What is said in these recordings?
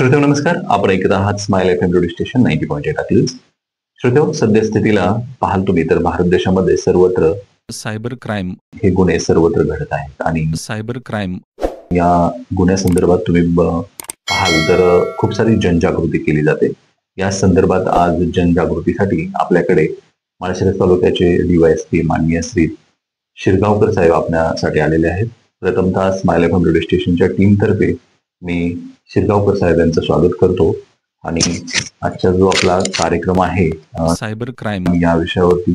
श्रोतेहो नमस्कार. आपण ऐकत आहात स्माइल एफएम रेडिओ स्टेशन 90.8. श्रोतेहो, सद्यस्थितीला पाहाल तुम्ही तर भारत देशामध्ये सर्वत्र सायबर क्राईम हे गुन्हे सर्वत्र घडत आहेत आणि सायबर क्राईम या गुन्ह्यासंदर्भात तुम्ही पाहाल तर खूप सारी जनजागृती केली जाते. या संदर्भात आज जनजागृतीसाठी आपल्याकडे माळशिरस तालुक्याचे डीवायएसपी माननीय श्री शिरगावकर साहेब आपल्यासाठी आलेले आहेत. प्रथमतः स्माइल एफएम रेडिओ स्टेशनच्या टीमतर्फे मी शिरगावकर साहेब यांचं स्वागत करतो आणि आजचा जो आपला कार्यक्रम आहे सायबर क्राईम या विषयावरती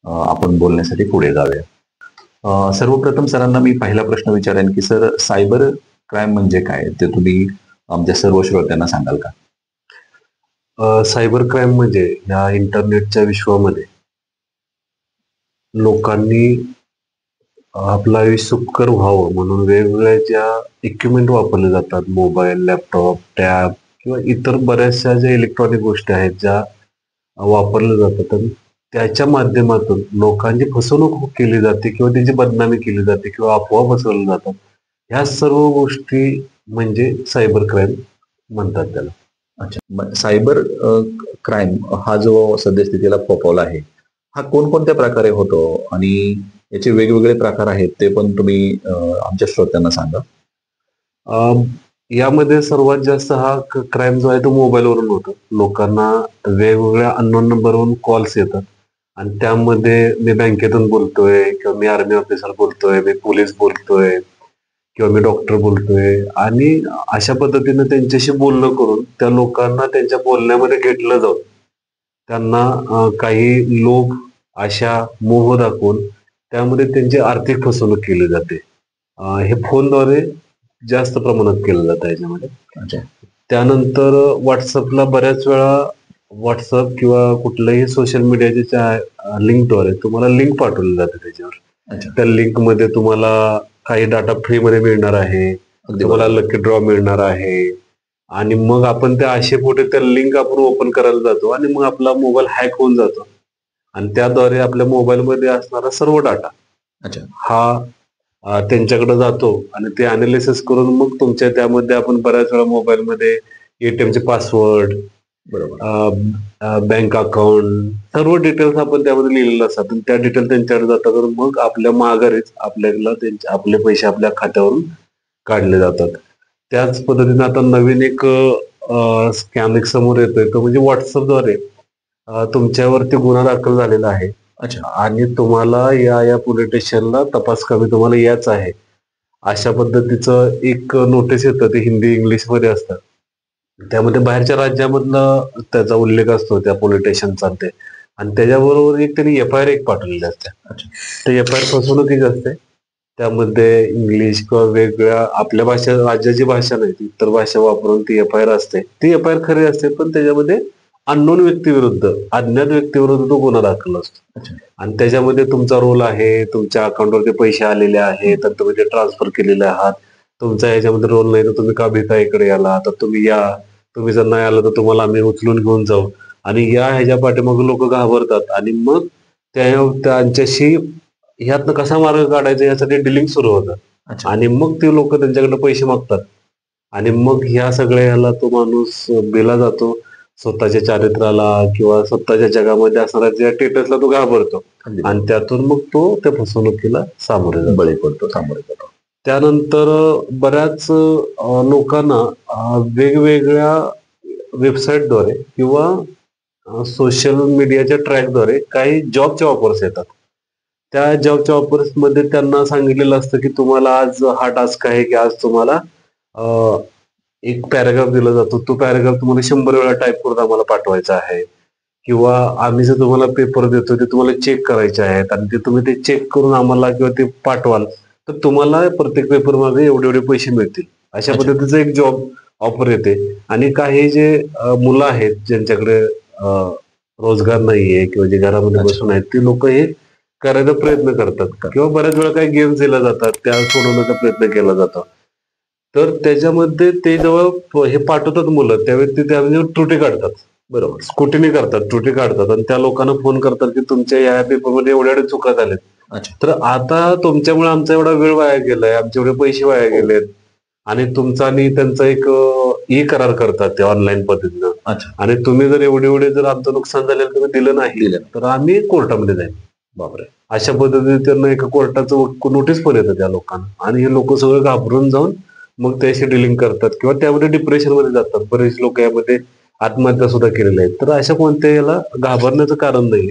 आपण बोलण्यासाठी पुढे जाऊया. सर्वप्रथम सरांना मी पहिला प्रश्न विचारेन की सर, सायबर क्राईम म्हणजे काय ते तुम्ही आमच्या सर्व श्रोत्यांना सांगाल का? सायबर क्राईम म्हणजे या इंटरनेटच्या विश्वामध्ये लोकांनी आपलं आयुष्य सुखकर व्हावं म्हणून वेगवेगळ्या ज्या इक्विपमेंट वापरले जातात, मोबाईल, लॅपटॉप, टॅब किंवा इतर बऱ्याचशा ज्या इलेक्ट्रॉनिक गोष्टी आहेत ज्या वापरल्या जातात, आणि त्याच्या माध्यमातून लोकांची फसवणूक केली जाते किंवा त्याची बदनामी केली जाते किंवा अफवा पसरवल्या जातात. ह्या सर्व गोष्टी म्हणजे सायबर क्राईम म्हणतात त्याला. अच्छा, सायबर क्राईम हा जो सद्यस्थितीला फोफावला आहे, हा कोणकोणत्या प्रकारे होतो आणि याचे वेगवेगळे प्रकार आहेत ते पण तुम्ही आमच्या श्रोत्यांना सांगा. यामध्ये सर्वात जास्त हा क्राईम जो आहे तो मोबाईलवरून होतो. लोकांना वेगवेगळ्या अननोन नंबरवरून कॉल्स येतात आणि त्यामध्ये मी बँकेतून बोलतोय किंवा मी आर्मी ऑफिसर बोलतोय, मी पोलीस बोलतोय किंवा मी डॉक्टर बोलतोय, आणि अशा पद्धतीने त्यांच्याशी बोलणं करून त्या लोकांना त्यांच्या बोलण्यामध्ये घेतलं जाऊन त्यांना काही लोभ, आशा, मोह दाखवून त्यामध्ये त्यांची आर्थिक फसवणूक केली जाते. हे फोनद्वारे जास्त प्रमाणात केलं जातं याच्यामध्ये. अच्छा. त्यानंतर व्हॉट्सअपला बऱ्याच वेळा व्हॉट्सअप किंवा कुठल्याही सोशल मीडियाच्या लिंकद्वारे तुम्हाला लिंक पाठवली जाते त्याच्यावर. अच्छा. त्या लिंक मध्ये तुम्हाला काही डाटा फ्री मध्ये मिळणार आहे, तुम्हाला लकी ड्रॉ मिळणार आहे, आणि मग आपण त्या आशेपोटे त्या लिंक आपण ओपन करायला जातो आणि मग आपला मोबाईल हॅक होऊन जातो आणि त्याद्वारे आपल्या मोबाईलमध्ये असणारा सर्व डाटा अच्छा हा त्यांच्याकडे जातो आणि ते अनालिसिस करून मग तुमच्या त्यामध्ये आपण बऱ्याच वेळा मोबाईलमध्ये एटीएमचे पासवर्ड, बरोबर, बँक अकाउंट, सर्व डिटेल्स आपण त्यामध्ये लिहिलेले असतात आणि त्या डिटेल त्यांच्याकडे जातात आणि मग आपल्या माघारीच आपल्याला आपले पैसे आपल्या खात्यावरून काढले जातात. त्याच पद्धतीने आता नवीन एक स्कॅम एक समोर येतोय, तो म्हणजे व्हॉट्सअपद्वारे तुमच्यावरती गुन्हा दाखल झालेला आहे. अच्छा. आणि तुम्हाला या पोलीस स्टेशनला तपास कमी तुम्हाला याच आहे, अशा पद्धतीचं एक नोटीस येतं. ते हिंदी इंग्लिश मध्ये असतं. त्यामध्ये बाहेरच्या राज्यामधनं त्याचा उल्लेख असतो त्या पोलीस स्टेशनचा ते, आणि त्याच्याबरोबर एक त्यांनी FIR एक पाठवलेली असते. अच्छा. ते FIR फसवणुकीची असते. त्यामध्ये इंग्लिश किंवा वेगळ्या आपल्या भाषा, राज्याची भाषा नाही, इतर भाषा वापरून ती FIR असते. ती FIR खरी असते, पण त्याच्यामध्ये अननोन व्यक्तीविरुद्ध, अज्ञात व्यक्तीविरुद्ध तो गुन्हा दाखल असतो. अच्छा. आणि त्याच्यामध्ये तुमचा रोल आहे, तुमच्या अकाउंटवरती पैसे आलेले आहेत तर तुम्ही ते ट्रान्सफर केलेले आहात, तुमचा ह्याच्यामध्ये रोल नाही तर तुम्ही का भिकाईकडे आला, तर तुम्ही या, तुम्ही जर नाही आला तर तुम्हाला आम्ही उचलून घेऊन जाऊ, आणि या ह्याच्या पाठीमाग लोक घाबरतात आणि मग त्यांच्याशी ह्यातनं कसा मार्ग काढायचा यासाठी डिलिंग सुरू होतं. अच्छा. आणि मग ते लोक त्यांच्याकडे पैसे मागतात आणि मग ह्या सगळ्या ह्याला तो माणूस दिला जातो. स्वतःच्या चारित्र्याला किंवा स्वतःच्या जगामध्ये असणाऱ्या ज्या स्टेटसला तो घाबरतो आणि त्यातून मग तो त्या फसवणुकीला सामोरे बळी पडतो, सामोरे जातो. त्यानंतर बऱ्याच लोकांना वेगवेगळ्या वेबसाईटद्वारे किंवा सोशल मीडियाच्या ट्रॅकद्वारे काही जॉबच्या ऑफर्स येतात. त्या जॉबच्या ऑफर्स मध्ये त्यांना सांगितलेलं असतं की तुम्हाला आज हा टास्क आहे की आज तुम्हाला एक पॅराग्राफ दिला जातो, तो पॅराग्राफ तुम्हाला 100 वेळा टाईप करून आम्हाला पाठवायचा आहे, किंवा आम्ही जर तुम्हाला पेपर देतो ते तुम्हाला चेक करायचे आहेत आणि ते तुम्ही ते चेक करून आम्हाला किंवा ते पाठवाल तर तुम्हाला प्रत्येक पेपर मध्ये एवढे एवढे पैसे मिळतील. अशा पद्धतीचं एक जॉब ऑफर येते. आणि काही जे मुलं आहेत ज्यांच्याकडे रोजगार नाहीये किंवा जे घरामध्ये बसून आहेत, ते लोक हे करायचा प्रयत्न करतात किंवा बऱ्याच वेळा काही गेम्स दिल्या जातात, त्या सोडवण्याचा प्रयत्न केला जातो. तर त्याच्यामध्ये ते जेव्हा हे पाठवतात मुलं, त्यावेळी ते त्यामध्ये त्रुटी काढतात, बरोबर, स्कुटीनी करतात, त्रुटी काढतात आणि त्या लोकांना फोन करतात की तुमच्या या पेपरमध्ये एवढ्या एवढ्या चुका झाल्यात. अच्छा. तर आता तुमच्यामुळे आमचा एवढा वेळ वाया गेलाय, आमचे एवढे पैसे वाया गेलेत, आणि तुमचा आणि त्यांचा एक ई करार करतात ते ऑनलाईन पद्धतीनं. अच्छा. आणि तुम्ही जर एवढे जर आमचं नुकसान झालेलं तुम्ही दिलं नाही तर आम्ही कोर्टामध्ये जाईल. बापरे. अशा पद्धतीने त्यांना एका कोर्टाचं नोटीस पण येतं त्या लोकांना आणि हे लोक सगळं घाबरून जाऊन मग त्याशी डिलिंग करतात किंवा त्यामध्ये डिप्रेशन मध्ये जातात. बरेच लोक यामध्ये आत्महत्या सुद्धा केलेल्या आहेत. तर अशा कोणत्या याला घाबरण्याचं कारण नाही.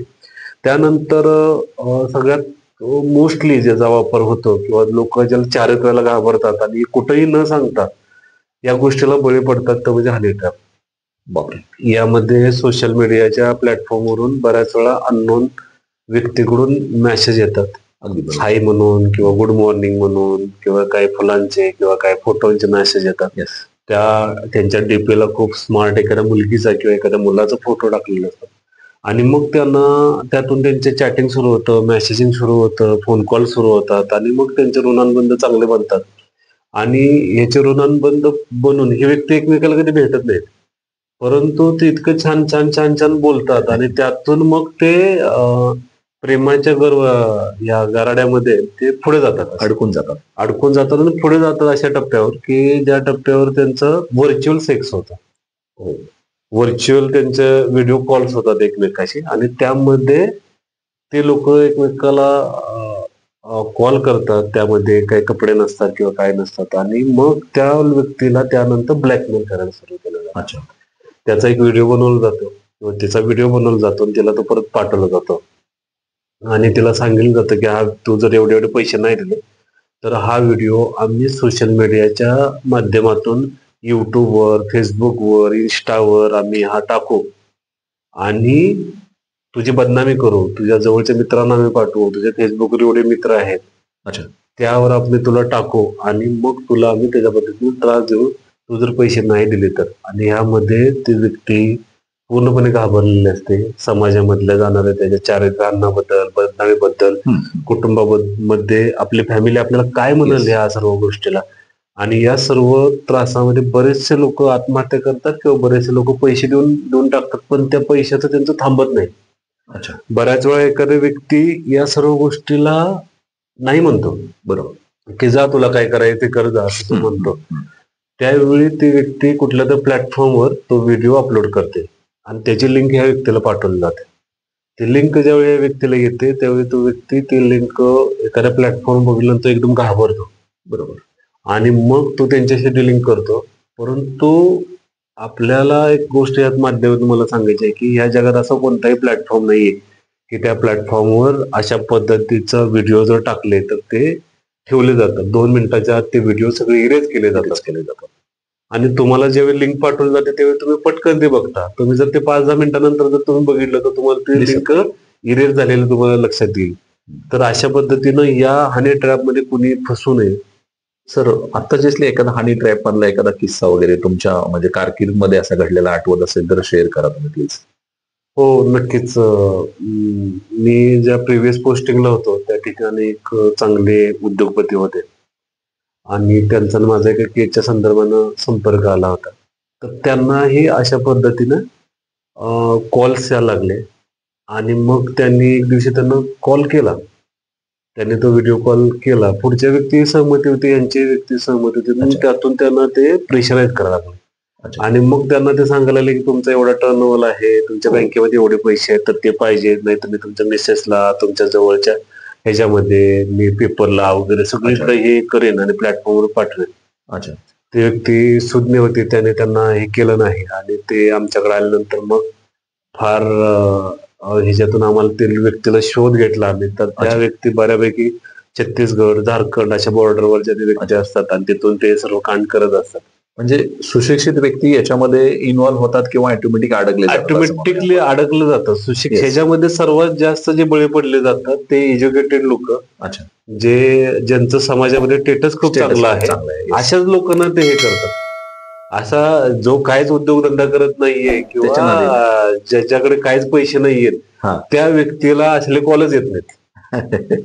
त्यानंतर सगळ्यात मोस्टली ज्याचा वापर होतो किंवा लोक ज्याला चारित्र्याला घाबरतात आणि कुठेही न सांगता या गोष्टीला बळी पडतात तर म्हणजे हनी ट्रॅप. बापरे. यामध्ये सोशल मीडियाच्या प्लॅटफॉर्मवरून बऱ्याच वेळा अननोन व्यक्तीकडून मेसेज येतात. अगदी बरोबर. हाय म्हणून किंवा गुड मॉर्निंग म्हणून किंवा काही फुलांचे किंवा काही फोटोंचे मेसेज येतात. Yes. त्यांच्या डीपीला खूप स्मार्ट एखाद्या मुलगीचा किंवा एखाद्या मुलाचा फोटो टाकलेला असतो आणि मग त्यांना त्यातून त्यांचे चॅटिंग सुरू होतं, मेसेजिंग सुरू होतं, फोन कॉल सुरू होतात आणि मग त्यांचे ऋणानुबंध चांगले बनतात. आणि याचे ऋणानुबंध बनून ही व्यक्ती एकमेकाला कधी भेटत नाहीत, परंतु ते इतकं छान छान छान छान बोलतात आणि त्यातून मग ते प्रेमाच्या या गराड्यामध्ये ते पुढे जातात, अडकून जातात आणि पुढे जातात अशा टप्प्यावर की ज्या टप्प्यावर त्यांचं व्हर्च्युअल सेक्स होतं. व्हर्च्युअल त्यांचे व्हिडिओ कॉल्स होतात एकमेकाशी आणि त्यामध्ये ते लोक एकमेकाला कॉल करतात. त्यामध्ये काही कपडे नसतात किंवा काय नसतात आणि मग त्या व्यक्तीला त्यानंतर ब्लॅकमेल करायला सुरू केलं जातं. अच्छा. त्याचा एक व्हिडिओ बनवला जातो किंवा त्याचा व्हिडिओ बनवला जातो आणि त्याला तो परत पाठवला जातो आणि तिला सांगितलं जातं की हा तू जर एवढे पैसे नाही दिले तर हा व्हिडिओ आम्ही सोशल मीडियाच्या माध्यमातून युट्यूबवर, फेसबुकवर, इन्स्टावर आम्ही हा टाकू आणि तुझी बदनामी करू, तुझ्या जवळच्या मित्रांना आम्ही पाठवू, तुझ्या फेसबुकवर एवढे मित्र आहेत. अच्छा. त्यावर आम्ही तुला टाकू आणि मग तुला आम्ही त्याच्या पद्धतीने त्रास देऊ तू जर पैसे नाही दिले तर. आणि ह्यामध्ये ती व्यक्ती पूर्णपणे घाबरलेली असते समाजामधल्या जाणाऱ्या त्याच्या चारित्र्याबद्दल, बदनामीबद्दल, कुटुंबामध्ये आपली फॅमिली आपल्याला काय म्हणाल या सर्व गोष्टीला. आणि या सर्व त्रासामध्ये बरेचसे लोक आत्महत्या करतात किंवा बरेचसे लोक पैसे देऊन टाकतात, पण त्या पैशाचं त्यांचं थांबत नाही. अच्छा. बऱ्याच वेळा एखादी व्यक्ती या सर्व गोष्टीला नाही म्हणतो, बरोबर, की जा तुला काय करायचं ते कर जा असं म्हणतो. त्यावेळी ती व्यक्ती कुठल्या तर प्लॅटफॉर्मवर तो व्हिडिओ अपलोड करते आणि त्याची लिंक ह्या व्यक्तीला पाठवली जाते. ती लिंक ज्यावेळी या व्यक्तीला येते त्यावेळी तो व्यक्ती ती लिंक एखाद्या प्लॅटफॉर्म बघितल्यानंतर एकदम घाबरतो, बरोबर, आणि मग तो त्यांच्याशी डिलिंग करतो. परंतु आपल्याला एक गोष्ट यात माध्यमातून मला सांगायची आहे की ह्या जगात असा कोणताही प्लॅटफॉर्म नाहीये की त्या प्लॅटफॉर्मवर अशा पद्धतीचा व्हिडिओ जर टाकले तर ते ठेवले जातात. 2 मिनिटाच्या आत ते व्हिडिओ सगळे इरेज केले जातात आणि तुम्हाला ज्यावेळी लिंक पाठवली जाते त्यावेळी तुम्ही पटकन ते बघता. तुम्ही जर ते 5-10 मिनिटानंतर जर तुम्ही बघितलं तर तुम्हाला ते लिंक इरेज झालेलं तुम्हाला लक्षात येईल. तर अशा पद्धतीनं या हनी ट्रॅपमध्ये कुणी फसू नये. सर, आता जसले एखादा हनी ट्रॅप मधला एखादा किस्सा वगैरे तुमच्या म्हणजे कारकीर्दमध्ये असा घडलेला आठवत असेल तर शेअर करा तुम्ही प्लीज. हो, नक्कीच. मी ज्या प्रिव्हियस पोस्टिंगला होतो त्या ठिकाणी एक चांगले उद्योगपती होते आणि त्यांचा माझा एका केसच्या संदर्भानं संपर्क आला होता. तर त्यांनाही अशा पद्धतीनं कॉल्स यायला लागले आणि मग त्यांनी एक दिवशी त्यांना कॉल केला. त्यांनी तो व्हिडिओ कॉल केला. पुढच्या व्यक्ती सहमती होती, यांची व्यक्ती सहमती होती. मग त्यातून त्यांना ते प्रेशराईज करायला लागले आणि मग त्यांना ते सांगायला लागले की तुमचा एवढा टर्नओव्हर आहे, तुमच्या बँकेमध्ये एवढे पैसे आहेत तर ते पाहिजे, नाही तर मी तुमच्या मिसेसला तुमच्या जवळच्या ह्याच्यामध्ये मी पेपरला वगैरे सगळीकडे हे करेन आणि प्लॅटफॉर्मवर पाठवेन. अच्छा. ती व्यक्ती सुज्ञ होती, त्याने त्यांना हे केलं नाही आणि ते आमच्याकडे आल्यानंतर मग फार ह्याच्यातून आम्हाला त्या व्यक्तीला शोध घेतला आम्ही. तर त्या व्यक्ती बऱ्यापैकी छत्तीसगड, झारखंड अशा बॉर्डरवरच्या ते व्यक्ती असतात आणि तिथून ते सर्व कांड करत असतात. म्हणजे सुशिक्षित व्यक्ती याच्यामध्ये इन्व्हॉल्व्ह होतात किंवा ऑटोमॅटिक ऑटोमॅटिकली अडकलं जातं. ह्याच्यामध्ये सर्वात जास्त जे बळी पडले जातात ते एज्युकेटेड लोक, अच्छा, ज्यांचं समाजामध्ये स्टेटस खूप चांगला आहे, अशाच लोकांना ते हे करतात. असा जो काहीच उद्योगधंदा करत नाहीये किंवा ज्याच्याकडे काहीच पैसे नाहीयेत त्या व्यक्तीला असले कॉलच येत नाहीत.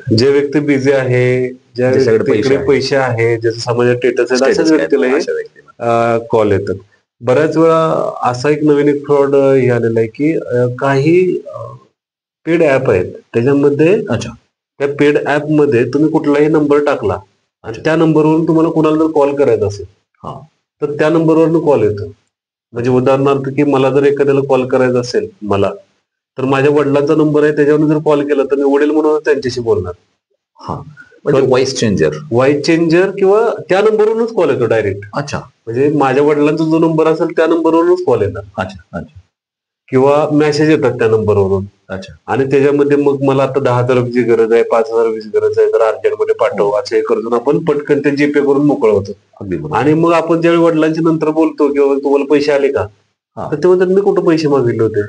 जे व्यक्ती बिझी आहे, ज्या व्यक्तीकडे पैसे आहे, ज्याचं समाजात स्टेटस आहे, अशाच व्यक्तीला कॉल येतात. बऱ्याच वेळा असा एक नवीन एक फ्रॉड हे आलेला आहे की काही पेड ऍप आहेत त्याच्यामध्ये, त्या पेड ऍप मध्ये तुम्ही कुठलाही नंबर टाकला आणि त्या नंबरवरून तुम्हाला कुणाला जर कॉल करायचा असेल हा. तर त्या नंबरवरून कॉल येतो. म्हणजे उदाहरणार्थ की मला जर एखाद्याला कॉल करायचा असेल मला, तर माझ्या वडिलांचा नंबर आहे त्याच्यावरून जर कॉल केला तर मी वडील म्हणून त्यांच्याशी बोलणार. हा, म्हणजे व्हॉइस चेंजर. व्हॉइस चेंजर किंवा त्या नंबरवरूनच कॉल येतो डायरेक्ट. अच्छा म्हणजे माझ्या वडिलांचा जो नंबर असेल त्या नंबरवरूनच कॉल येणार अच्छा अच्छा किंवा मेसेज येतात त्या नंबरवरून. अच्छा. आणि त्याच्यामध्ये मग मला आता 10,000 रुपयाची गरज आहे, 5,000 रुपयाची गरज आहे, तर अर्जंटमध्ये पाठव असं हे करून आपण पटकन ते जीपे करून मोकळं होतो. अगदी बरोबर. आणि मग आपण ज्यावेळी वडिलांच्या नंतर बोलतो किंवा तुम्हाला पैसे आले का, हा. तर ते म्हणतात मी कुठं पैसे मागितले होते.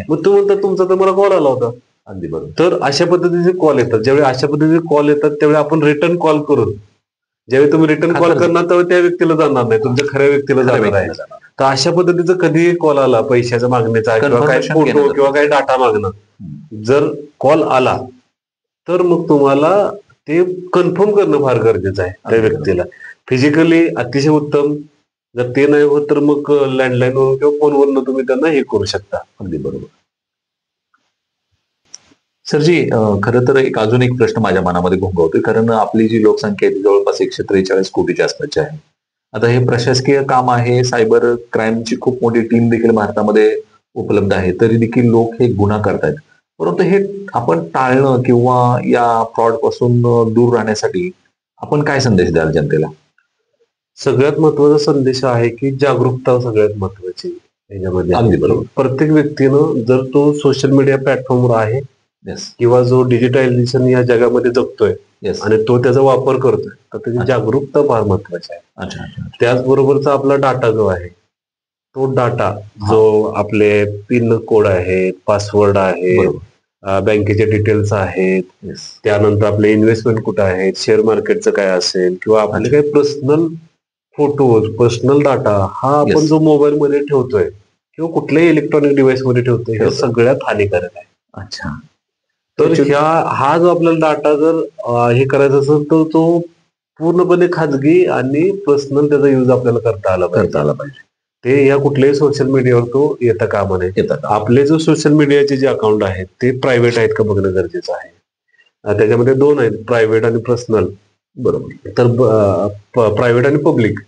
मग तू म्हणतात तुमचा तर मला कॉल आला होता. अगदी बरोबर. तर अशा पद्धतीचे कॉल येतात. ज्यावेळी अशा पद्धतीचे कॉल येतात त्यावेळी आपण रिटर्न कॉल करून, ज्यावेळी तुम्ही रिटर्न कॉल करणार त्यावेळी त्या व्यक्तीला जाणार नाही, तुमच्या खऱ्या व्यक्तीला जाणार आहे. तर अशा पद्धतीचा कधीही कॉल आला पैशाचा मागण्याचा किंवा काही Confirmation फोटो घेणं किंवा काही डाटा मागणं, जर कॉल आला तर मग तुम्हाला ते कन्फर्म करणं फार गरजेचं आहे त्या व्यक्तीला. फिजिकली अतिशय उत्तम, जर ते नाही होत तर मग लँडलाईनवरून किंवा फोनवरून तुम्ही त्यांना हे करू शकता. अगदी बरोबर. सरजी, खरं तर अजून एक प्रश्न माझ्या मनामध्ये घोंगवतोय, कारण आपली जी लोकसंख्या आहे ती जवळपास 143 कोटीच्या आसपासची आहे. आता हे प्रशासकीय काम आहे, सायबर क्राईमची खूप मोठी टीम देखील भारतामध्ये उपलब्ध आहे, तरी देखील लोक हे गुन्हा करतायत. परंतु हे आपण टाळणं किंवा या फ्रॉड पासून दूर राहण्यासाठी आपण काय संदेश द्याल जनतेला? सगळ्यात महत्वाचा संदेश आहे की जागरूकता सगळ्यात महत्वाची याच्यामध्ये. अगदी बरोबर. प्रत्येक व्यक्तीनं जर तो सोशल मीडिया प्लॅटफॉर्मवर आहे येस किंवा जो डिजिटलायझेशन या जगामध्ये जगतोय येस. आणि तो त्याचा वापर करतोय, तर त्याची जागरूकता फार महत्वाची आहे. अच्छा अच्छा. त्याचबरोबरचा आपला डाटा जो आहे, तो डाटा जो आपले पिन कोड आहेत, पासवर्ड आहे, बरोबर. बँकेचे डिटेल्स आहेत, येस. त्यानंतर आपले इन्व्हेस्टमेंट कुठं आहेत, शेअर मार्केटचं काय असेल किंवा आपले काही पर्सनल फोटोज, पर्सनल डाटा हा आपण Yes. जो मोबाईल मध्ये ठेवतोय किंवा कुठल्याही इलेक्ट्रॉनिक डिव्हाइस मध्ये ठेवतोय, हे सगळ्यात हानिकारक आहे. अच्छा. तर हा जो आपल्याला डाटा जर हे करायचा असेल तर तो पूर्णपणे खाजगी आणि पर्सनल त्याचा यूज आपल्याला करता आला पाहिजे. ते या कुठल्याही सोशल मीडियावर तो येता कामा नये. येतात. आपले जो सोशल मीडियाचे जे अकाउंट आहेत ते प्रायव्हेट आहेत का बघणं गरजेचं आहे. त्याच्यामध्ये दोन आहेत, प्रायव्हेट आणि पर्सनल. बरोबर. तर प्रायव्हेट आणि पब्लिक.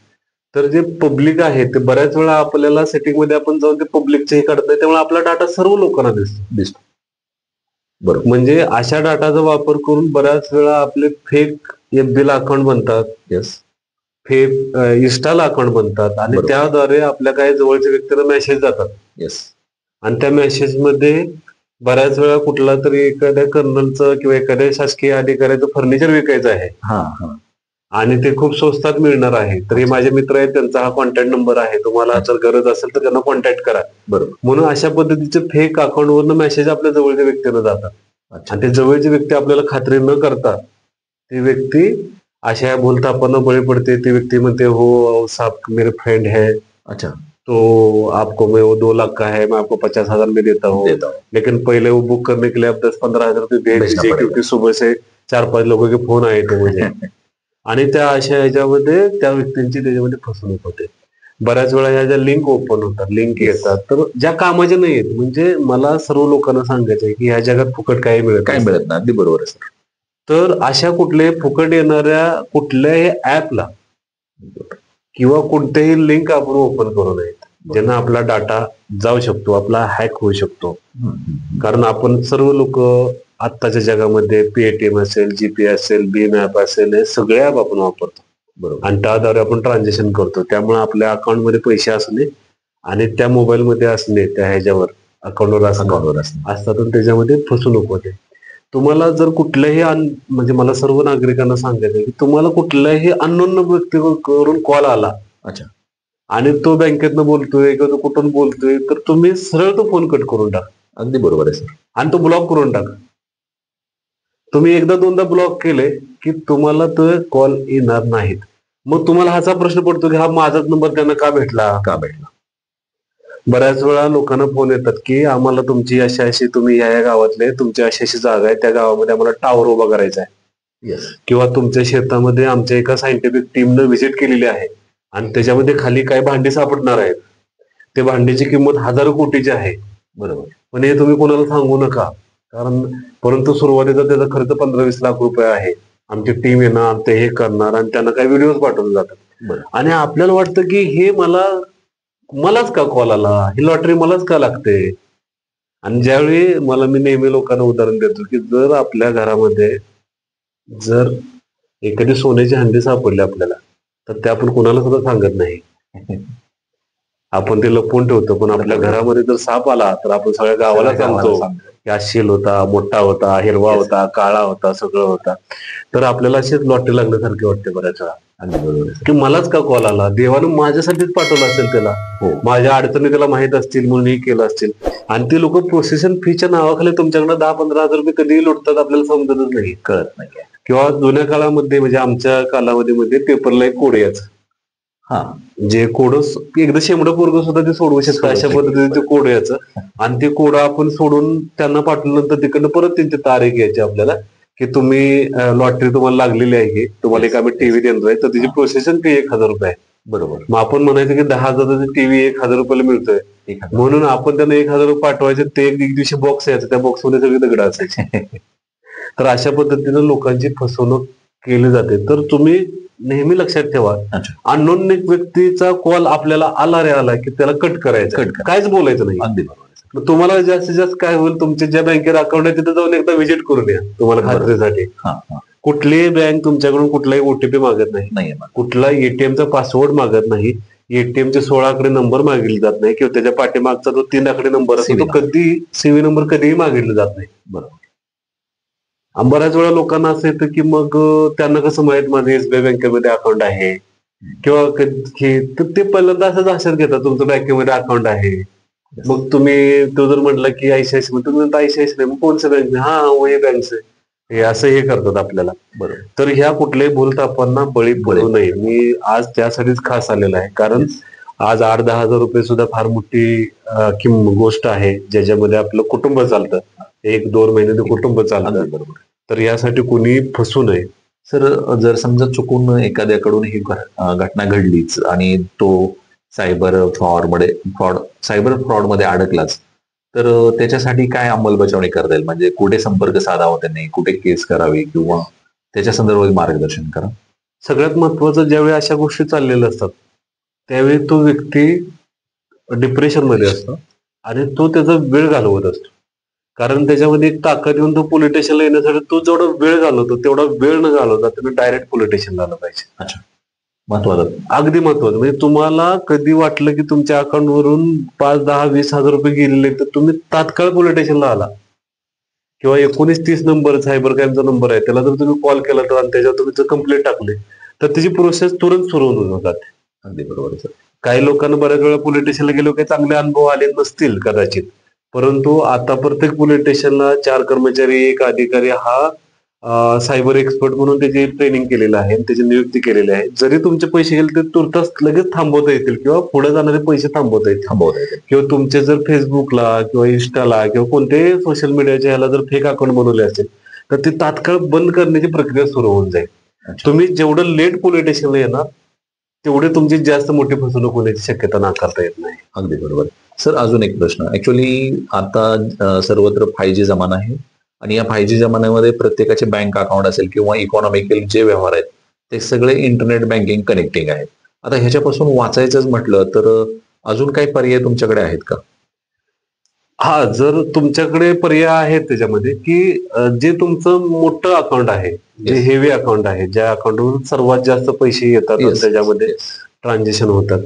तर जे पब्लिक आहे ते बऱ्याच वेळा आपल्याला सेटिंग मध्ये आपण जाऊन ते पब्लिकचे हे काढत नाही, त्यामुळे आपला डाटा सर्व लोकांना दिसतो. बरोबर. म्हणजे अशा डाटाचा वापर करून बऱ्याच वेळा आपले फेक FB अकाउंट बनतात, येस. फेक इन्स्टाला अकाउंट बनतात आणि बरोबर. त्याद्वारे आपल्या काही जवळच्या व्यक्तीला मेसेज जातात. येस. आणि त्या मेसेजमध्ये बऱ्याच वेळा कुठला तरी एखाद्या कर्नलचं किंवा एखाद्या शासकीय अधिकाऱ्याचं फर्निचर विकायचं आहे हा हा. आणि ते खूप स्वस्तात मिळणार आहे, तर हे माझे मित्र आहेत, त्यांचा हा कॉन्टॅक्ट नंबर आहे, तुम्हाला जर गरज असेल तर त्यांना कॉन्टॅक्ट करा. बरोबर. म्हणून अशा पद्धतीचे फेक अकाउंटवरनं मेसेज आपल्या जवळच्या व्यक्तीला जातात. अच्छा. आणि ते जवळची व्यक्ती आपल्याला खात्री न करता ती व्यक्ती अशा भूलथापांना बळी पडते. ती व्यक्ती म्हणते हो साहब मेरे फ्रेंड है, अच्छा. तो आपको मैं वो 2 लाख का है, मैं आपको 50,000 में देता हूँ, लेकिन पहले वो बुक करने के लिए आप 10-15 हजार रुपये भेज भेजना दीजिए पड़ेगा. क्योंकि सुबह से 4-5 लोगों के फोन आए थे मुझे. आणि त्या अशा ह्याच्यामध्ये त्या व्यक्तींची त्याच्यामध्ये फसवणूक होते. बऱ्याच वेळा ह्या ज्या लिंक ओपन होतात, लिंक येतात, तर ज्या कामाच्या नाही आहेत. म्हणजे मला सर्व लोकांना सांगायचं आहे की ह्या जगात फुकट काही मिळत काय मिळत नाही. अगदी बरोबर आहे सर. तर अशा कुठल्याही फुकट येणाऱ्या कुठल्याही ऍपला किंवा कोणत्याही लिंक आपण ओपन करू नयेत, ज्यांना आपला डाटा जाऊ शकतो, आपला हॅक होऊ शकतो. कारण आपण सर्व लोक आत्ताच्या जगामध्ये पेटीएम असेल, जीपे असेल, भीम ऍप असेल, हे सगळे ऍप आपण वापरतो. बरोबर. आणि त्याद्वारे आपण ट्रान्झॅक्शन करतो. त्यामुळे आपल्या अकाउंटमध्ये पैसे असणे आणि त्या मोबाईलमध्ये असणे, त्या ह्याच्यावर अकाउंटवर असतात आणि त्याच्यामध्ये फसवणूक होते. तुम्हाला जर कुठल्याही म्हणजे मला सर्व नागरिकांना सांगायचं की तुम्हाला कुठल्याही अननोन व्यक्तीकडून कॉल आला, अच्छा, आणि तो बँकेतनं बोलतोय किंवा तो कुठून बोलतोय, तर तुम्ही सरळ तो फोन कट करून टाका. अगदी बरोबर आहे सर. आणि तो ब्लॉक करून टाका. तुम्ही एकदा दोनदा ब्लॉक केले की तुम्हाला तो कॉल येणार नाहीत. मग तुम्हाला हाचा प्रश्न पडतो की हा माझाच नंबर त्यांना का भेटला. बऱ्याच वेळा लोकांना फोन येतात की आम्हाला तुमची अशी तुम्ही या गावातले, तुमची अशी जागा आहे, त्या गावामध्ये आम्हाला टावर उभा करायचा आहे, येस. किंवा तुमच्या शेतामध्ये आमच्या एका सायंटिफिक टीमनं व्हिजिट केलेली आहे आणि त्याच्यामध्ये खाली काही भांडी सापडणार आहेत, ते भांडीची किंमत हजारो कोटीची आहे. बरोबर. पण हे तुम्ही कोणाला सांगू नका, कारण परंतु सुरुवातीचा त्याचा खर्च 15-20 लाख रुपये आहे. आमची टीम येणार ते हे करणार आणि त्यांना काही व्हिडिओज पाठवले जातात. बरं. आणि आपल्याला वाटतं की हे मलाच का कॉल आला, ही लॉटरी मलाच का लागते. आणि ज्यावेळी मी नेहमी लोकांना उदाहरण देतो की जर आपल्या घरामध्ये जर एखादी सोन्याची हंडी सापडली आपल्याला, तर ते आपण कुणाला सुद्धा सांगत नाही. आपण ते लपवून ठेवतो. पण आपल्या घरामध्ये जर साप आला तर आपण सगळ्या गावाला सांगतो की हा शील होता, मोठा होता, हिरवा होता, काळा होता, सगळं होता. तर आपल्याला अशीच लॉटरी लागण्यासारखी वाटते बऱ्याच वेळा अगदी बरोबर आहे. की मलाच का कॉल आला, देवानं माझ्यासाठीच पाठवलं असेल त्याला, हो. माझ्या अडचणी त्याला माहित असतील म्हणून हे केलं असतील. आणि ते लोक प्रोसेशन फीच्या नावाखाली तुमच्याकडे 10-15 हजार रुपये कधीही लुटतात, आपल्याला समजतच नाही. कळत नाही. किंवा जुन्या काळामध्ये म्हणजे आमच्या कालावधीमध्ये पेपरला एक कोड यायचं, हा, जे कोड एकदा शेमडं पोरग सुद्धा ते सोडवू शकतं अशा पद्धतीने ते कोड यायचं. आणि ते कोड आपण सोडून त्यांना पाठवल्यानंतर तिकडनं परत त्यांची तारीख घ्यायची आपल्याला की तुम्ही लॉटरी तुम्हाला लागलेली आहे, तुम्हाला एक आम्ही टीव्ही देणार आहे, तर त्याची प्रोसेशन फी 1,000 रुपये आहे. बरोबर. मग आपण म्हणायचं की 10,000चा टीव्ही 1,000 रुपयाला मिळतोय, म्हणून आपण त्यांना 1,000 रुपये पाठवायचे. ते एक दिवशी बॉक्स यायचं, त्या बॉक्समध्ये सगळी दगड असायची. तर अशा पद्धतीने लोकांची फसवणूक केली जाते. तर तुम्ही नेहमी लक्षात ठेवा, अननोन एक व्यक्तीचा कॉल आपल्याला आला की त्याला कट करायचा, काहीच बोलायचं नाही. अगदी बरोबर. मग तुम्हाला जास्तीत जास्त काय होईल, तुमच्या ज्या बँकेत अकाउंट आहे तिथे जाऊन एकदा व्हिजिट करून या तुम्हाला खात्रीसाठी. कुठलीही बँक तुमच्याकडून कुठलाही ओटीपी मागत नाही, कुठला एटीएमचा पासवर्ड मागत नाही, एटीएमचे 16 आकडे नंबर मागितले जात नाही, किंवा त्याच्या पाठीमागचा जो 3 आकडे नंबर असतो तो कधी सीव्ही नंबर कधीही मागितले जात नाही. बरोबर. बऱ्याच वेळा लोकांना असं येतं की मग त्यांना कसं माहित माझं एसबीआय बँकेमध्ये अकाउंट आहे, किंवा ते पहिल्यांदा असंच आशेत घेतात तुमचं बँकेमध्ये अकाउंट आहे. मग तुम्ही तो जर म्हटलं की आयसीआयसी, मग तुम्ही आयसीआयसी नाही, मग कोणत्या बँक, हा वही बँकचे, हे असं हे करतात आपल्याला. बरोबर. तर ह्या कुठल्याही भूलथापांना बळी पडू नये. मी आज त्यासाठीच खास आलेला आहे, कारण आज 8-10 हजार रुपये सुद्धा फार मोठी गोष्ट आहे, ज्याच्यामध्ये आपलं कुटुंब चालतं, 1-2 महिने ते कुटुंब चालतं. बरोबर. तर यासाठी कोणी फसू नये. सर, जर समजा चुकून एखाद्याकडून ही घटना घडलीच आणि तो सायबर फ्रॉड मध्ये अडकलाच, तर त्याच्यासाठी काय अंमलबजावणी करता येईल? म्हणजे कुठे संपर्क साधावा त्यांनी, कुठे केस करावी, किंवा त्याच्या संदर्भात मार्गदर्शन करा. सगळ्यात महत्वाचं, ज्यावेळी अशा गोष्टी चाललेल्या असतात त्यावेळी तो व्यक्ती डिप्रेशन मध्ये असतो आणि तो त्याचा वेळ घालवत असतो. कारण त्याच्यामध्ये एक ताकद येऊन तो पोलीस स्टेशनला येण्यासाठी तो जेवढा वेळ घालवतो तेवढा वेळ न घालवता त्याने डायरेक्ट पोलीस स्टेशनला आलं पाहिजे. अच्छा, महत्वाचं, अगदी महत्वाचं. म्हणजे तुम्हाला कधी वाटलं की तुमच्या अकाउंटवरून 5-10-20 हजार रुपये गेलेले, तर तुम्ही तात्काळ पोलीस स्टेशनला आला, किंवा 1930 नंबर सायबर क्राईमचा नंबर आहे, त्याला जर तुम्ही कॉल केला तर आणि त्याच्यावर तुम्ही कंप्लेंट टाकली तर त्याची प्रोसेस तुरंत सुरू होऊन जाते. अगदी बरोबर सर. काही लोकांना बऱ्याच वेळा पोलीस स्टेशनला गेलो काही चांगले अनुभव आले नसतील कदाचित, परंतु आता प्रत्येक पोलीस स्टेशनला 4 कर्मचारी, 1 अधिकारी हा सायबर एक्सपर्ट म्हणून त्याची ट्रेनिंग केलेलं आहे, त्याची नियुक्ती केलेली आहे. जरी तुमचे पैसे गेले तर तुर्तास लगेच थांबवता येतील, किंवा पुढे जाणारे पैसे थांबवता येतील. किंवा तुमचे जर फेसबुकला किंवा इंस्टाला किंवा कोणत्याही सोशल मीडियाच्या ह्याला जर फेक अकाउंट बनवले असेल तर ते तात्काळ बंद करण्याची प्रक्रिया सुरू होऊन जाईल. तुम्ही जेवढं लेट पोलीस स्टेशनला येणार तेवढे तुमची जास्त मोठी फसवणूक होण्याची शक्यता नाकारता येत नाही. अगदी बरोबर. सर, अजून एक प्रश्न. ऍक्च्युअली आता सर्वत्र 5G जमाना आहे, आणि या 5G जमान्यामध्ये प्रत्येकाचे बँक अकाउंट असेल किंवा इकॉनॉमिकल जे व्यवहार आहेत ते सगळे इंटरनेट बँकिंग कनेक्टिंग आहेत. आता ह्याच्यापासून वाचायचंच म्हटलं तर अजून काही पर्याय तुमच्याकडे आहेत का? हा, जर तुमच्याकडे पर्याय आहेत त्याच्यामध्ये की जे तुमचं मोठं अकाउंट आहे, जे हेवी अकाउंट आहे, ज्या अकाउंटवरून सर्वात जास्त पैसे येतात त्याच्यामध्ये ट्रान्झॅक्शन होतात,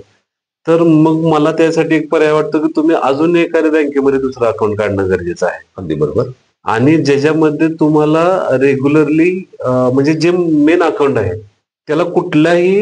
तर मग मला त्यासाठी एक पर्याय वाटतो की तुम्ही अजून एखाद्या बँकेमध्ये दुसरं अकाउंट काढणं गरजेचं आहे. अगदी बरोबर. आणि ज्याच्यामध्ये तुम्हाला रेग्युलरली म्हणजे जे मेन अकाउंट आहे त्याला कुठलाही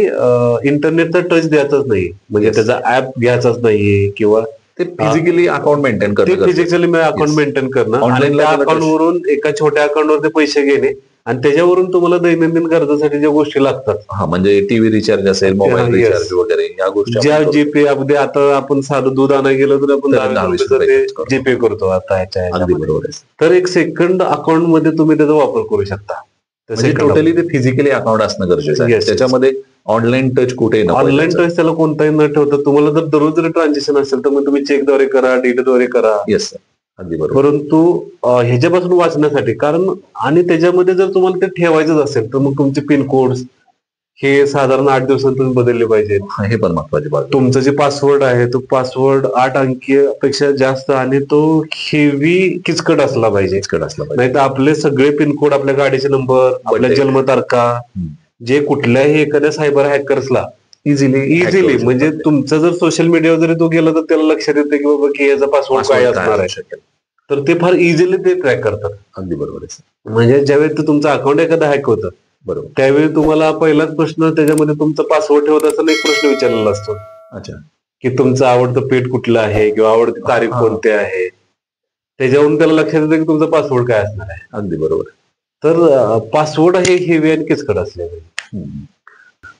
इंटरनेटचा टच द्यायचाच नाही, म्हणजे त्याचा ऍप घ्यायचाच नाहीये, किंवा ते फिजिकली अकाउंट मेंटेन करणं, फिजिकली अकाउंट मेंटेन करणं, आणि त्या अकाउंटवरून एका छोट्या अकाउंटवर ते पैसे घेणे, आणि त्याच्यावरून तुम्हाला दैनंदिन गरजासाठी ज्या गोष्टी लागतात, हा म्हणजे टीव्ही रिचार्ज असेल, मोबाईल रिचार्ज वगैरे, या गोष्टी ज्या जीपे, अगदी आता आपण साधं दूध आणायला गेलो तर आपण 10 रुपये जीपे करतो आता ह्याच्या. अगदी बरोबर आहे. तर एक सेकंड अकाउंट मध्ये तुम्ही त्याचा वापर करू शकता. टोटली ते फिजिकली अकाउंट असणं गरजेचं आहे. त्याच्यामध्ये ऑनलाईन टच कुठे, ऑनलाईन टच त्याला कोणताही न ठेवता, तुम्हाला जर दररोज जर ट्रान्झॅक्शन असेल तर मग तुम्ही चेकद्वारे करा, डीडद्वारे करा. Yes sir. अगदी बरोबर. परंतु ह्याच्यापासून वाचण्यासाठी, कारण आणि त्याच्यामध्ये जर तुम्हाला ते ठेवायचंच असेल तर मग तुमचे पिनकोड हे साधारण 8 दिवसांत तुम्ही बदलले पाहिजेत. हे पण महत्वाची बाब आहे. तुमचं जे पासवर्ड आहे तो पासवर्ड 8 अंकीपेक्षा जास्त आणि तो हेवी किचकट असला पाहिजे. किचकट असला पाहिजे. नाही तर आपले सगळे पिनकोड, आपल्या गाडीचे नंबर, आपल्या Birthday. जन्मतारखा जे कुठल्याही एखाद्या सायबर हॅकर्सला इझिली म्हणजे तुमचं जर सोशल मीडियावर जरी तो गेला तर त्याला लक्षात येतं की बाबा की याचा पासवर्ड काय असणार आहे. तर ते फार इझिली ते ट्रॅक करतात. अगदी बरोबर आहे सर. म्हणजे ज्यावेळी ते तुमचं अकाउंट एखादा हॅक होतं बरोबर. त्यावेळी तुम्हाला पहिलाच प्रश्न त्याच्यामध्ये तुमचा पासवर्ड ठेवत असताना एक प्रश्न विचारलेला असतो अच्छा. की तुमचं आवडतं पेट कुठलं आहे किंवा आवडती तारीख कोणती आहे. त्याच्यावरून त्याला लक्षात येतं की तुमचा पासवर्ड काय असणार आहे. अगदी बरोबर. तर पासवर्ड हे हेवी आणि किचकट असले पाहिजे.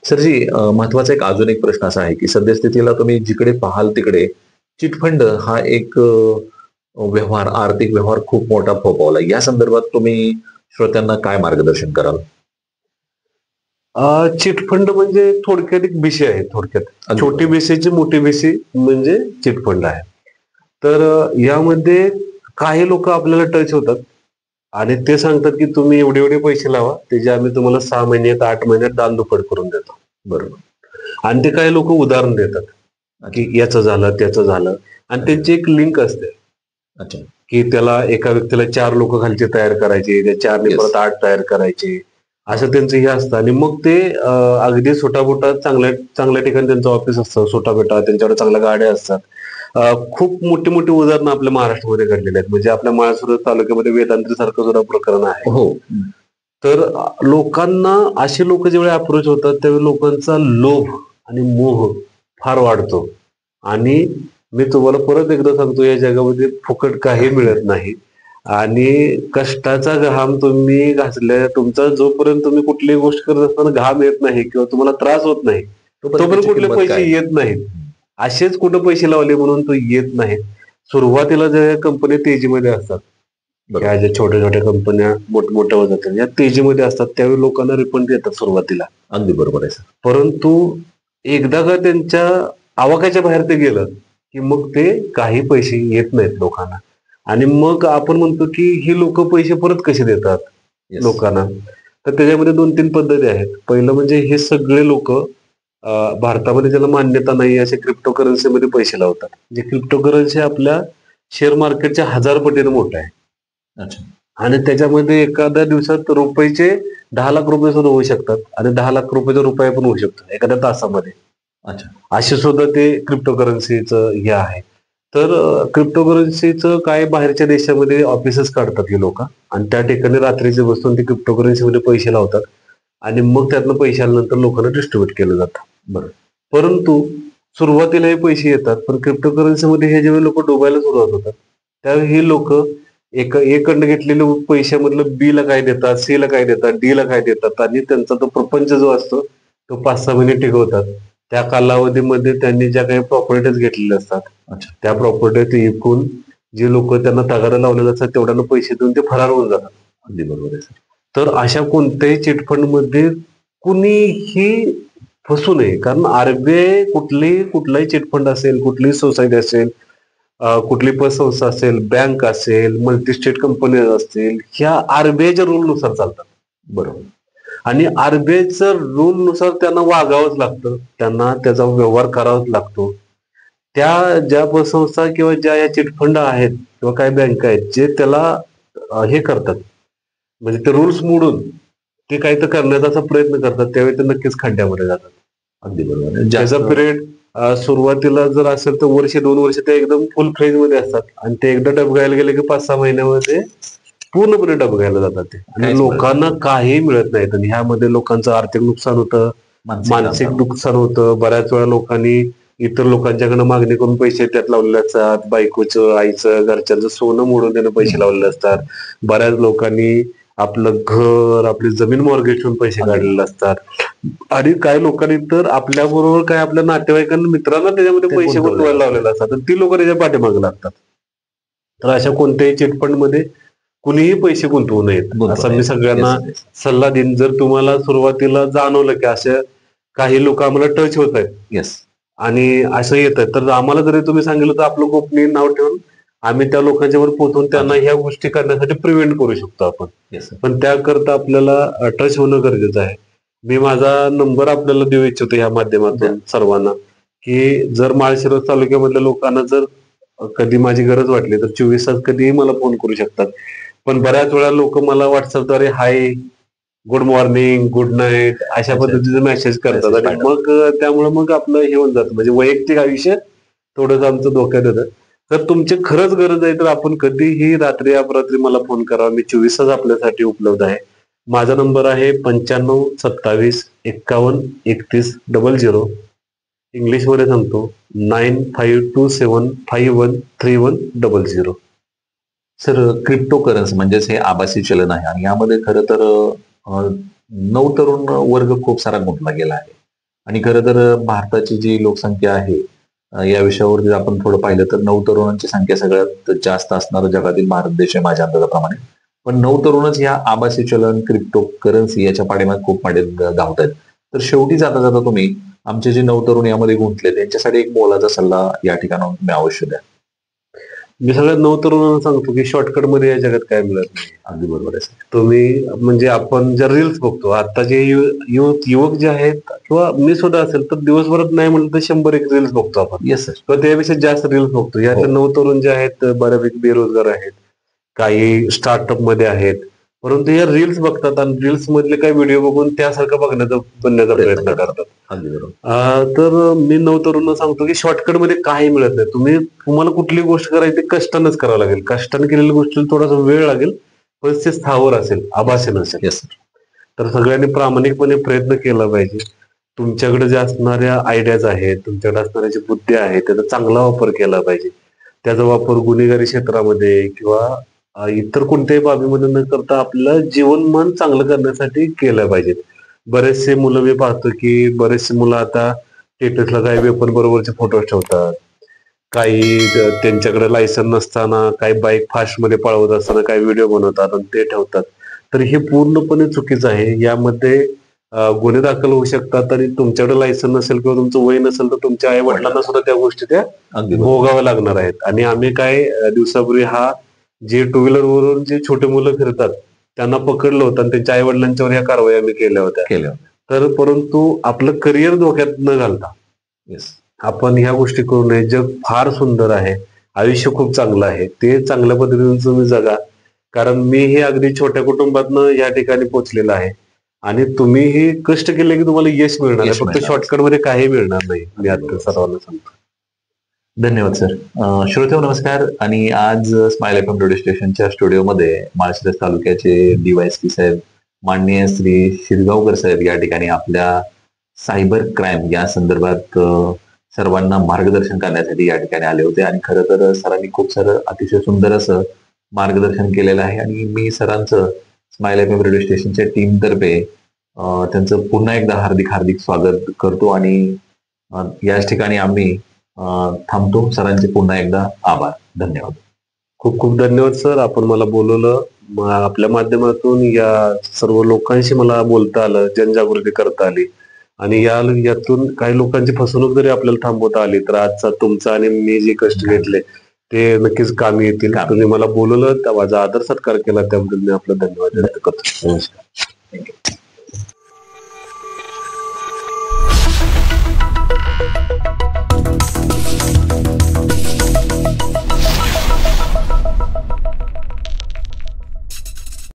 सरजी, महत्वाचा अजून एक प्रश्न असा आहे की सद्यस्थितीला तुम्ही जिकडे पाहाल तिकडे चिटफंड हा एक व्यवहार, आर्थिक व्यवहार खूप मोठा फोफावला. या संदर्भात तुम्ही श्रोत्यांना काय मार्गदर्शन कराल? चिटफंड म्हणजे थोडक्यात एक विषय आहे. थोडक्यात छोटी बेसीची मोठी बेसी म्हणजे चिटफंड आहे. तर यामध्ये काही लोक आपल्याला टच होतात आणि ते सांगतात की तुम्ही एवढे एवढे पैसे लावा, त्याचे आम्ही तुम्हाला 6 महिन्यात 8 महिन्यात दानदुपट करून देतो. बरोबर. आणि ते काही लोक उदाहरण देतात की याचं झालं त्याचं झालं आणि त्यांची एक लिंक असते. अच्छा. की त्याला एका व्यक्तीला 4 लोक खालचे तयार करायचे, त्या 4ने Yes. परत 8 तयार करायचे, असं त्यांचं हे असतं. आणि मग ते अगदी सुटाबुटा चांगल्या ठिकाणी त्यांचं ऑफिस असतं, सुटाबेटा त्यांच्याकडे चांगल्या गाड्या असतात. खूप मोठी मोठी उदाहरणं आपल्या महाराष्ट्रामध्ये घडलेली आहेत. म्हणजे आपल्या माळशिरस तालुक्यामध्ये वेदांत्री सारखं सुद्धा प्रकरण आहे. हो. तर लोकांना असे लोक जेव्हा अप्रोच होतात त्यावेळी लोकांचा लोभ आणि मोह फार वाढतो. आणि मी तुम्हाला परत एकदा सांगतो, या जगामध्ये फुकट काही मिळत नाही. आणि कष्टाचा घाम तुम्ही घासल्या, तुमचा जोपर्यंत तुम्ही कुठलीही गोष्ट करत असताना घाम येत नाही किंवा तुम्हाला त्रास होत नाही तोपर्यंत कुठले पैसे येत नाहीत. असेच कुठे पैसे लावले म्हणून तो येत नाही. सुरुवातीला ज्या कंपन्या तेजीमध्ये असतात, ह्या ज्या छोट्या छोट्या कंपन्या मोठमोठ्या होत जातात, या तेजीमध्ये असतात त्यावेळी लोकांना रिफंड देतात सुरुवातीला. अगदी बरोबर आहे सर. परंतु एकदा का त्यांच्या आवाक्याच्या बाहेर ते गेलं की मग ते काही पैसे येत नाहीत लोकांना. आणि मग आपण म्हणतो की ही लोक पैसे परत कसे देतात Yes. लोकांना. तर त्याच्यामध्ये 2-3 पद्धती आहेत. पहिलं म्हणजे हे सगळे लोक भारतामध्ये ज्याला मान्यता नाही असे क्रिप्टोकरन्सीमध्ये पैसे लावतात. जे क्रिप्टोकरन्सी आपल्या शेअर मार्केटच्या 1000 पटीने मोठं आहे. अच्छा. आणि त्याच्यामध्ये एखाद्या दिवसात रुपयाचे 10 लाख रुपये सुद्धा होऊ शकतात आणि 10 लाख रुपयाचा रुपया पण होऊ शकतो एखाद्या तासामध्ये. अच्छा. असे सुद्धा ते क्रिप्टोकरन्सीचं हे आहे. तर क्रिप्टोकरन्सीचं काय बहारच्या देशामध्ये ऑफिसेस काढतात हे लोक आणि त्या ठिकाणी रात्रीचे बसून ते क्रिप्टोकरन्सीमध्ये पैसे लावतात आणि मग त्यातनं पैसे आल्यानंतर लोकांना डिस्ट्रीब्यूट केलं जातं. बरं. परंतु सुरुवातीला हे पैसे येतात, पण क्रिप्टोकरन्सीमध्ये हे जेव्हा लोक डुबायला सुरुवात होतात त्यावेळी हे लोक एक खंड घेतलेले पैशामधलं बी ला काय देतात, सी ला काय देतात, डी ला काय देतात आणि त्यांचा तो प्रपंच जो असतो तो 5-6 महिने टिकवतात. त्या कालावधीमध्ये त्यांनी ज्या काही प्रॉपर्टीज घेतलेल्या असतात त्या प्रॉपर्टी विकून जे लोक त्यांना तगारा लावलेले असतात तेवढ्याला पैसे देऊन ते फरार होऊन जातात. अगदी बरोबर आहे सर. तर अशा कोणत्याही चिटफंड मध्ये कुणीही फसू नये. कारण आरबीआय कुठलाही चिटफंड असेल, कुठलीही सोसायटी असेल, कुठली पतसंस्था असेल, बँक असेल, मल्टी स्टेट कंपनी असतील, ह्या आरबीआयच्या रूल नुसार चालतात. बरोबर. आणि आरबीआयच्या रूल नुसार त्यांना वागावंच लागतं, त्यांना त्याचा व्यवहार करावाच लागतो. त्या ज्या पतसंस्था किंवा ज्या या चिटफंड आहेत किंवा काही बँक आहेत जे त्याला हे करतात, म्हणजे ते रूल्स मोडून ते काही तर करण्याचा असा प्रयत्न करतात त्यावेळी ते नक्कीच खड्ड्यामध्ये जातात. अगदी बरोबर. त्याचा पिरियड सुरुवातीला जर असेल तर 1-2 वर्ष ते एकदम फुल फ्रेज मध्ये असतात आणि ते एकदा डबघायला गेले की 5-6 महिन्यामध्ये पूर्णपणे डबघायला जातात ते आणि लोकांना काही मिळत नाहीत. आणि ह्यामध्ये लोकांचं आर्थिक नुकसान होतं, मानसिक नुकसान होतं. बऱ्याच वेळा लोकांनी इतर लोकांच्याकडे मागणी करून पैसे त्यात लावलेले असतात. बायकोचं, आईचं, घरच्यांचं सोनं मोडून त्यानं पैसे लावलेले असतात. बऱ्याच लोकांनी आपलं घर, आपली जमीन मॉर्गेज ठेवून पैसे काढलेले असतात. आणि काही लोकांनी तर आपल्या बरोबर काय आपल्या नातेवाईकांना, मित्रांना त्याच्यामध्ये पैसे गुंतवायला लावलेले असतात तर ती लोक त्याच्या पाठीमागे लागतात. तर अशा कोणत्याही चिटफंड मध्ये कुणीही पैसे गुंतवू नयेत असा मी सगळ्यांना सल्ला देईन. जर तुम्हाला सुरुवातीला जाणवलं की असे काही लोक आम्हाला टच होत आहेत येस आणि असं येत आहे तर आम्हाला जरी तुम्ही सांगितलं तर आपलं गोपनीय नाव ठेवून आम्ही त्या लोकांच्यावर पोहोचून त्यांना ह्या गोष्टी करण्यासाठी प्रिव्हेंट करू शकतो आपण. Yes sir. पण त्याकरता आपल्याला टच होणं गरजेचं आहे. मी माझा नंबर आपल्याला देऊ इच्छितो ह्या माध्यमातून सर्वांना, की जर माळशिरस तालुक्यामधल्या लोकांना जर कधी माझी गरज वाटली तर 24 तास कधीही मला फोन करू शकतात. पण बऱ्याच वेळा लोक मला व्हॉट्सअपद्वारे हाय, गुड मॉर्निंग, गुड नाईट अशा पद्धतीचे मेसेज करतात आणि मग त्यामुळे मग आपलं हे होऊन जातं, म्हणजे वैयक्तिक आयुष्य थोडंसं आमचं धोक्यात येतं. तर तुमची खरंच गरज आहे तर आपण कधीही रात्री अपरात्री मला फोन करा. मी 24 तास आपल्यासाठी उपलब्ध आहे. माझा नंबर आहे 9527513100. इंग्लिशमध्ये सांगतो 9527513100. सर, क्रिप्टो करन्सी म्हणजेच हे आभासी चलन आहे आणि यामध्ये खरं तर नवतरुण वर्ग खूप सारा गुंतला गेला आहे आणि खरं तर भारताची जी लोकसंख्या आहे या विषयावर जर आपण थोडं पाहिलं तर नवतरुणांची संख्या सगळ्यात जास्त असणारा जगातील भारत देश आहे माझ्या अंदाजाप्रमाणे. पण नवतरुणच ह्या आभासी चलन, क्रिप्टो करन्सी याच्या पाठीमागे खूप मागे धावत आहेत. तर शेवटी जाता जाता तुम्ही आमचे जे नवतरुण यामध्ये गुंतले त्यांच्यासाठी एक मोलाचा सल्ला या ठिकाणाहून तुम्ही अवश्य द्या. मी सगळ्यात नवतरुणांना सांगतो की शॉर्टकट मध्ये या जगात काय मिळत नाही. अगदी बरोबर आहे सर. तुम्ही म्हणजे आपण ज्या रील्स बघतो आता जे युवक जे आहेत किंवा मी सुद्धा असेल तर दिवसभरात नाही म्हटलं तर 100-1 रील्स बघतो आपण. Yes sir. तर त्यापेक्षा जास्त रील्स बघतो. यातले नवतरुण जे आहेत बऱ्यापैकी बेरोजगार आहेत, काही स्टार्टअप मध्ये आहेत, परंतु या रील्स बघतात आणि रील्स मधले काही व्हिडिओ बघून त्यासारखं बनण्याचा प्रयत्न करतात. अगदी बरोबर. तर मी नवतरुणांना सांगतो की शॉर्टकट मध्ये काही मिळत नाही. तुम्हाला कुठली गोष्ट करायची ते कष्टानंच करावं लागेल. कष्टाने केलेल्या गोष्टीला थोडासा वेळ लागेल, पण ते स्थावर असेल, आभासी नसेल. Yes sir. तर सगळ्यांनी प्रामाणिकपणे प्रयत्न केला पाहिजे. तुमच्याकडे ज्या असणाऱ्या आयडियाज आहेत, तुमच्याकडे असणाऱ्या जी बुद्धी आहे त्याचा चांगला वापर केला पाहिजे. त्याचा वापर गुन्हेगारी क्षेत्रामध्ये किंवा इतर कोणत्याही बाबीमध्ये न करता आपलं जीवनमान चांगलं करण्यासाठी केलं पाहिजे. बरेचसे मुलं मी पाहतो की बरेचसे मुलं आता स्टेटसला काही वेपन बरोबरचे फोटो ठेवतात, काही त्यांच्याकडे लायसन नसताना काही बाईक फास्ट मध्ये पळवत असताना काही व्हिडिओ बनवतात आणि ते ठेवतात. तर हे पूर्णपणे चुकीचं आहे. यामध्ये गुन्हे दाखल होऊ शकतात आणि तुमच्याकडे लायसन नसेल किंवा तुमचं वय नसेल तर तुमच्या आई वडिलांना सुद्धा त्या गोष्टी त्या अगदी बरोबर. भोगाव्या लागणार आहेत. आणि आम्ही काय दिवसापूर्वी जे टू व्हीलर वरून जे छोटे मुलं फिरतात त्यांना पकडलं होतं आणि त्यांच्या आई वडिलांच्यावर ह्या कारवाई आम्ही केल्या होत्या. तर परंतु आपलं करिअर धोक्यात न घालता येस, आपण ह्या गोष्टी करू नये. जग फार सुंदर आहे, आयुष्य खूप चांगलं आहे, ते चांगल्या पद्धतीने तुम्ही जगा. कारण मीही अगदी छोट्या कुटुंबातनं या ठिकाणी पोहोचलेलं आहे आणि तुम्हीही कष्ट केले की तुम्हाला यश मिळणार आहे. फक्त शॉर्टकट मध्ये काही मिळणार नाही. मी आता सर्वांना सांगतो. धन्यवाद सर. श्रोते नमस्कार. आणि आज स्माइल FM रेडिओ स्टेशनच्या स्टुडिओमध्ये माळशिरस तालुक्याचे DYSP साहेब माननीय श्री शिरगावकर साहेब या ठिकाणी आपल्या सायबर क्राईम या संदर्भात सर्वांना मार्गदर्शन करण्यासाठी या ठिकाणी आले होते आणि खरं तर सरांनी खूप सारं अतिशय सुंदर असं मार्गदर्शन केलेलं आहे आणि मी सरांचं स्माइल FM रेडिओ स्टेशनच्या टीमतर्फे त्यांचं पुन्हा एकदा हार्दिक स्वागत करतो आणि याच ठिकाणी आम्ही थांबतो. सरांचे पुन्हा एकदा आभार. धन्यवाद. खूप खूप धन्यवाद सर. आपण मला बोलवलं, आपल्या माध्यमातून या सर्व लोकांशी मला बोलता आलं, जनजागृती करता आली आणि यातून काही लोकांची फसवणूक जरी आपल्याला थांबवता आली तर आजचा तुमचा आणि मी जे कष्ट घेतले ते नक्कीच कामी येतील. तुम्ही मला बोलवलं, त्या माझा आदर सत्कार केला त्याबद्दल मी आपला धन्यवाद व्यक्त करतो. नमस्कार. थँक्यू.